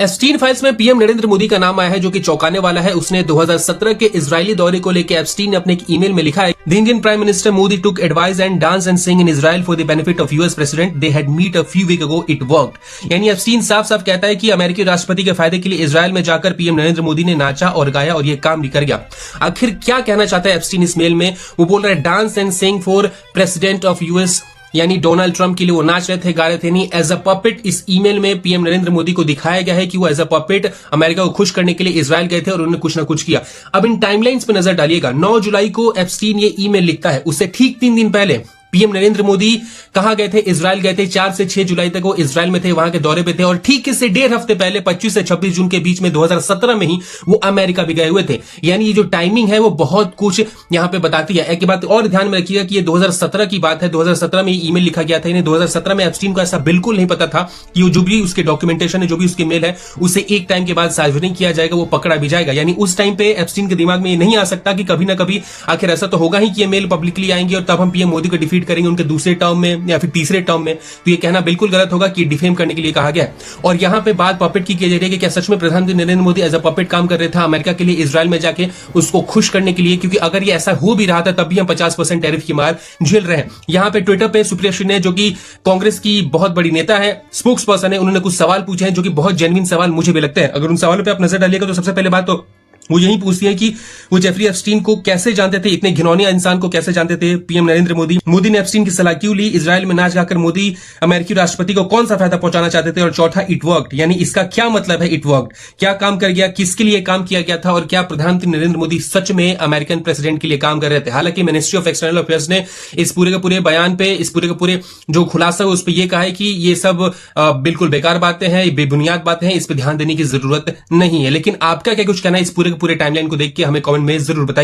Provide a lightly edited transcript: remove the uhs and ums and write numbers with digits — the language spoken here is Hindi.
एप्स्टीन फाइल्स में पीएम नरेंद्र मोदी का नाम आया है, जो कि चौंकाने वाला है। उसने 2017 के इजरायली दौरे को लेकर एप्स्टीन ने अपने एक ईमेल में लिखा है, the Indian prime minister Modi took advice and dance and sing in Israel for the benefit of US president, they had meet a few week ago, it worked. यानी एप्स्टीन साफ साफ कहता है कि अमेरिकी राष्ट्रपति के फायदे के लिए इजराइल में जाकर पीएम नरेंद्र मोदी ने नाचा और गाया और ये काम भी कर गया। आखिर क्या कहना चाहता है एप्स्टीन इस मेल में? वो बोल रहा है dance and sing for president of US, यानी डोनाल्ड ट्रंप के लिए वो नाच रहे थे, गा रहे थे नहीं, एज अ पपेट। इस ईमेल में पीएम नरेंद्र मोदी को दिखाया गया है कि वो एज अ पपेट अमेरिका को खुश करने के लिए इजराइल गए थे और उन्होंने कुछ ना कुछ किया। अब इन टाइमलाइंस पे नजर डालिएगा। 9 जुलाई को एप्स्टीन ये ईमेल लिखता है, उससे ठीक 3 दिन पहले पीएम नरेंद्र मोदी कहां गए थे? इजराइल गए थे। 4 से 6 जुलाई तक वो इजराइल में थे, वहां के दौरे पे थे। और ठीक इससे 1.5 हफ्ते पहले 25 से 26 जून के बीच में 2017 में ही वो अमेरिका भी गए हुए थे। यानी ये जो टाइमिंग है वो बहुत कुछ यहां पे बताती है। एक बात और ध्यान में रखिएगा कि ये 2017 की बात है। 2017 में ईमेल लिखा गया था। इन्हें 2017 में एप्स्टीन को ऐसा बिल्कुल नहीं पता था कि जो भी उसके डॉक्यूमेंटेशन है, जो भी उसके मेल है, उसे एक टाइम के बाद सार्वजनिक किया जाएगा, वो पकड़ा भी जाएगा। यानी उस टाइम पे एप्स्टीन के दिमाग में ये नहीं आ सकता कि कभी ना कभी आखिर ऐसा तो होगा ही कि ये मेल पब्लिकली आएंगे और तब हम पीएम मोदी को डिफीट करेंगे उनके दूसरे टर्म में या फिर तीसरे टर्म में। तो ये कहना बिल्कुल गलत होगा कि डिफेम करने के लिए कहा गया है। और यहां पे बात पपेट की जा रही है कि क्या सच में प्रधानमंत्री Narendra Modi as a puppet काम कर रहे थे अमेरिका के लिए, इजराइल में जाके उसको खुश करने के लिए? क्योंकि अगर ये ऐसा हो भी रहा था तब भी हम 50% टैरिफ की मार झेल रहे हैं। यहां पे ट्विटर पे सुप्रिया श्री ने, जो कि कांग्रेस की बहुत बड़ी नेता है, स्पोक्स पर्सन है, उन्होंने कुछ सवाल पूछे हैं जो कि बहुत जेन्युइन सवाल मुझे भी लगते हैं। अगर उन सवालों पर आप नजर डालिएगा तो सबसे पहले बात तो वो यही पूछती है कि वो जेफरी एप्स्टीन को कैसे जानते थे, इतने घिनौने इंसान को कैसे जानते थे पीएम नरेंद्र मोदी? मोदी ने एप्स्टीन की सलाह क्यों ली? इजराइल में नाच गाकर मोदी अमेरिकी राष्ट्रपति को कौन सा फायदा पहुंचाना चाहते थे? और चौथा, इट वर्कड, यानी इसका क्या मतलब है इट वर्कड? क्या काम कर गया, किसके लिए काम किया गया था और क्या प्रधानमंत्री नरेंद्र मोदी सच में अमेरिकन प्रेसिडेंट के लिए काम कर रहे थे? हालांकि मिनिस्ट्री ऑफ एक्सटर्नल अफेयर्स ने इस पूरे के पूरे बयान पे, इस पूरे के पूरे जो खुलासा है उस पर यह कहा है कि ये सब बिल्कुल बेकार बातें हैं, बेबुनियाद बातें हैं, इस पर ध्यान देने की जरूरत नहीं है। लेकिन आपका क्या कुछ कहना है इस पूरे के पूरे टाइमलाइन को देख के हमें कमेंट में जरूर बताइए।